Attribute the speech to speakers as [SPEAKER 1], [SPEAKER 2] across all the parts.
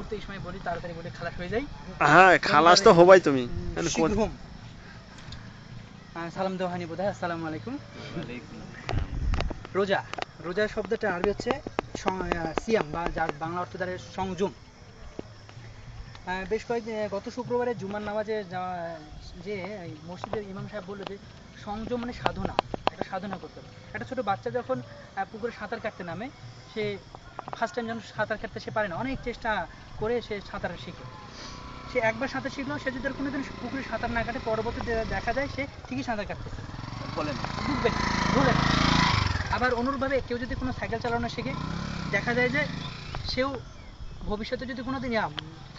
[SPEAKER 1] মুহূর্তে এই সময় বলি তাড়াতাড়ি বলে খালাস হয়ে যাই।
[SPEAKER 2] হ্যাঁ খালাস তো হবাই তুমি।
[SPEAKER 1] শিঘ্রম সালাম দেওয়া হয়নি বোধহয়। আসসালামু আলাইকুম। রোজা, রোজা শব্দটা আরবি হচ্ছে সিয়াম, বা যার বাংলা অর্থ দাঁড়ায় সংযম। বেশ কয়েকদিন গত শুক্রবারে জুমার নামাজে যে মসজিদের ইমাম সাহেব বললো যে সংযম মানে সাধনা, একটা সাধনা করতে হবে। একটা ছোট বাচ্চা যখন পুকুরে সাঁতার কাটতে নামে, সে ফার্স্ট টাইম যখন সাঁতার কাটতে সে পারে না, অনেক চেষ্টা করে সে সাঁতার শিখে। সে একবার সাঁতার শিখলো, সে যদি কোনোদিন পুকুরে সাঁতার না কাটে, পরবর্তীতে দেখা যায় সে ঠিকই সাঁতার কাটতেছে, বলেন ডুববে না, ভুলে না। আবার অনুরূপভাবে কেউ যদি কোনো সাইকেল চালানো শেখে, দেখা যায় যে সেও ভবিষ্যতে যদি কোনোদিন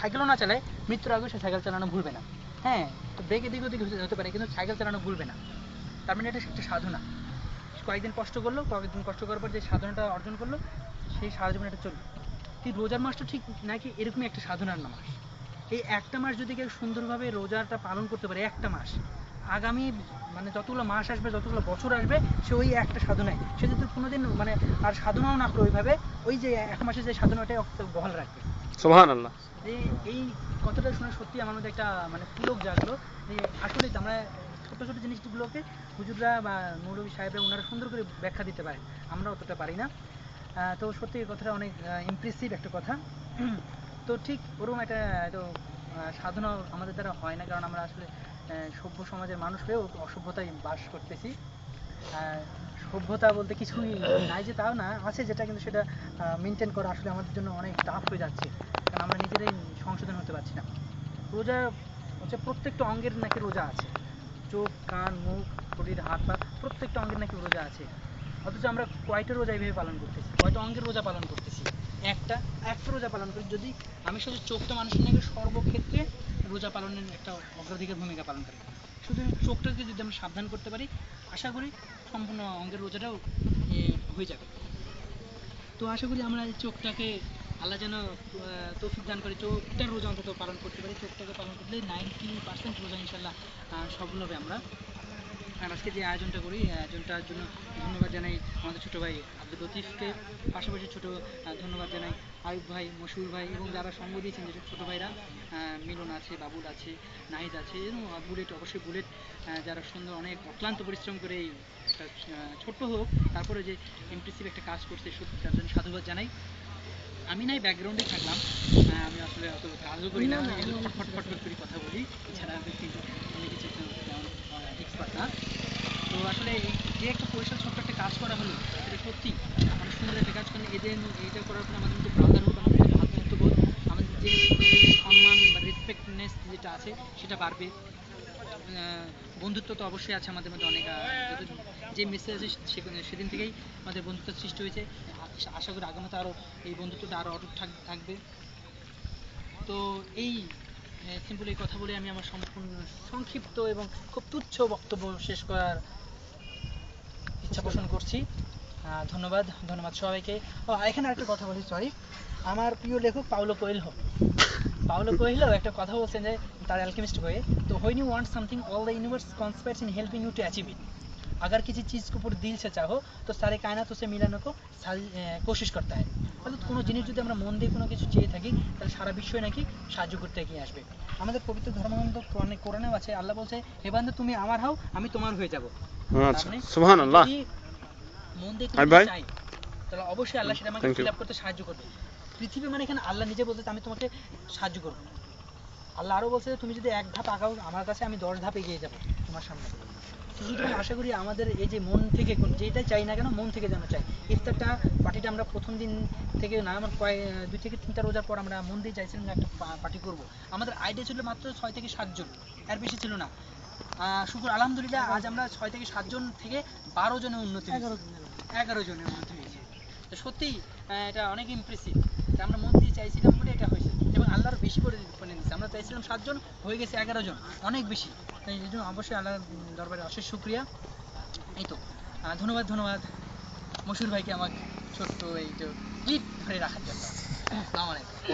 [SPEAKER 1] সাইকেলও না চালায়, মৃত্যুর আগে সে সাইকেল চালানো ভুলবে না। হ্যাঁ, তো ব্রেক এদিক ওদিক হতে পারে, কিন্তু সাইকেল চালানো ভুলবে না। তার মানে এটা একটা সাধনা। কয়েকদিন কষ্ট করলো, কয়েকদিন কষ্ট করার পর যে সাধনাটা অর্জন করলো, সেই সারা জীবন এটা চলবে। এই রোজার মাসটা ঠিক নাকি এরকমই একটা সাধনার মাস। এই একটা মাস যদি কেউ সুন্দরভাবে রোজাটা পালন করতে পারে, একটা মাস, আগামী মানে যতগুলো মাস আসবে, যতগুলো বছর আসবে, সে ওই একটা সাধনায়, সে যদি কোনোদিন মানে আর সাধনাও না করে ওইভাবে, ওই যে এক মাসে যে সাধনাটাই বহাল রাখবে।
[SPEAKER 2] সুবহানাল্লাহ।
[SPEAKER 1] এই কথাটা শুনে সত্যি আমার মধ্যে একটা মানে পুলক জাগলো যে আসলে আমরা ছোট ছোট জিনিসগুলোকে হুজুররা বা মৌলভী সাহেবরা ওনারা সুন্দর করে ব্যাখ্যা দিতে পারেন, আমরা অতটা পারি না। তো সত্যি এই কথাটা অনেক ইমপ্রেসিভ একটা কথা। তো ঠিক ওরকম একটা তো সাধনা আমাদের দ্বারা হয় না, কারণ আমরা আসলে সভ্য সমাজের মানুষ হয়েও অসভ্যতায় বাস করতেছি। সভ্যতা বলতে কিছুই নাই যে তাও না, আছে যেটা, কিন্তু সেটা মেনটেন করা আসলে আমাদের জন্য অনেক টাফ হয়ে যাচ্ছে, কারণ আমরা নিজেরাই সংশোধন হতে পারছি না। রোজা হচ্ছে প্রত্যেকটা অঙ্গের নাকি রোজা আছে, চোখ, কান, মুখ, শরীর, হাত পা, প্রত্যেকটা অঙ্গের নাকি রোজা আছে। অথচ আমরা কয়টা রোজা এইভাবে পালন করতেছি, কয়টা অঙ্গের রোজা পালন করতেছি? একটা একটা রোজা পালন করি। যদি আমি শুধু চোখটা মানুষের নাকি সর্বক্ষেত্রে রোজা পালনের একটা অগ্রাধিকার ভূমিকা পালন করে, শুধু চোখটাকে যদি আমরা সাবধান করতে পারি, আশা করি সম্পূর্ণ অঙ্গের রোজাটাও হয়ে যাবে। তো আশা করি আমরা এই চোখটাকে আল্লাহ যেন তৌফিক দান করে, চোখটার রোজা অন্তত পালন করতে পারি। চোখটাকে পালন করলে 90% রোজা ইনশাল্লাহ সফল হবে আমরা। আর আজকে যে আয়োজনটা করি, এই আয়োজনটার জন্য ধন্যবাদ জানাই আমাদের ছোটো ভাই আব্দুল লতিফকে, পাশাপাশি ছোটো ধন্যবাদ জানাই আয়ুব ভাই, মশহুর ভাই, এবং যারা সঙ্গ দিয়েছেন যেসব ছোটো ভাইরা, মিলন আছে, বাবুল আছে, নাহিদ আছে, এবং বুলেট, অবশ্যই বুলেট, যারা সুন্দর অনেক অক্লান্ত পরিশ্রম করে এই একটা ছোট্ট হোক তারপরে যে ইমপ্রেসিভ একটা কাজ করছে, সত্যি তার জন্য সাধুবাদ জানাই। আমি নাই ব্যাকগ্রাউন্ডে থাকলাম, আমি আসলে অত কাজও করি না, ফটফট করে কথা বলি, এছাড়া আমি কিছু তেমন এক্সপার্ট না। তো আসলে যে একটা পরিসর ছোট্ট একটা কাজ করা হলো, এটা সত্যি অনেক সুন্দর একটা কাজ করেন। এদের এটা করার পরে আমাদের মধ্যে ব্রাদারহুড, আমাদের মধ্যে ভাতৃত্ববোধ, আমাদের যে সম্মান বা রেসপেক্টনেস যেটা আছে সেটা বাড়বে। বন্ধুত্ব তো অবশ্যই আছে আমাদের মধ্যে অনেক, যে মেসেজ আছে সেদিন থেকেই আমাদের বন্ধুত্ব সৃষ্টি হয়েছে। আশা করি আগামীতে আরও এই বন্ধুত্বটা আরও অটুট থাকবে। তো এই সিম্পল এই কথা বলে আমি আমার সম্পূর্ণ সংক্ষিপ্ত এবং খুব তুচ্ছ বক্তব্য শেষ করার ইচ্ছা পোষণ করছি। ধন্যবাদ সবাইকে। এখানে একটা কথা বলি, সরি, আমার প্রিয় লেখক পাউলো কোয়েলহো একটা কথা বলছেন যে তার অ্যালকেমিস্ট বইয়ে, তো when you want something all the universe conspires in helping you to achieve it, अगर किसी चीज़ के ऊपर दिल से चाहो तो सारे कायनात उसे मिलाने को कोशिश करता है। অর্থাৎ কোনো জিনিস যদি আমরা মন দিয়ে কোনো কিছু চেয়ে থাকি, তাহলে সারা বিশ্বই নাকি সাহায্য করতে এগিয়ে আসবে। আমাদের পবিত্র ধর্মগ্রন্থ কোরআনেও আছে, আল্লাহ বলছে, হে বান্দা তুমি আমার হও, আমি তোমার হয়ে যাব।
[SPEAKER 2] আচ্ছা, সুবহানাল্লাহ।
[SPEAKER 1] যদি মন দিয়ে কোনো কিছু চাই, তাহলে অবশ্যই আল্লাহ সেটা আমাকে ফিল আপ করতে সাহায্য করবে। পৃথিবী মানে এখানে আল্লাহ নিজে বলতে আমি তোমাকে সাহায্য করবো। আল্লাহ আরও বলছে তুমি যদি এক ধাপ আগাও আমার কাছে, আমি 10 ধাপ এগিয়ে যাব তোমার সামনে। তো সুতরাং আশা করি আমাদের এই যে মন থেকে যেটাই চাই না কেন, মন থেকে যেন চাই। ইফতারটা পার্টিটা আমরা প্রথম দিন থেকে না, আমার 2 থেকে 3টা রোজার পর আমরা মন দিয়ে চাইছিলাম একটা পার্টি করব। আমাদের আইডিয়া ছিল মাত্র 6 থেকে 7 জন, এর বেশি ছিল না। শুকুর আলহামদুলিল্লাহ, আজ আমরা 6 থেকে 7 জন থেকে 12 জনের উন্নতি হয়েছে, 11 জনের উন্নতি হয়েছে। তো সত্যি এটা অনেক ইমপ্রেসিভ। আমরা মন দিয়ে চাইছিলাম বলে এটা হয়েছে, এবং আল্লাহর বেশি করে দিচ্ছে। আমরা চাইছিলাম 7 জন, হয়ে গেছে 11 জন, অনেক বেশি। তাই এই জন্য অবশ্যই আল্লাহর দরবারে অশেষ শুকরিয়া। এই তো ধন্যবাদ মশহুর ভাইকে আমাকে ছোট্ট এই তো লিড ধরে রাখার জন্য। আসসালামু আলাইকুম।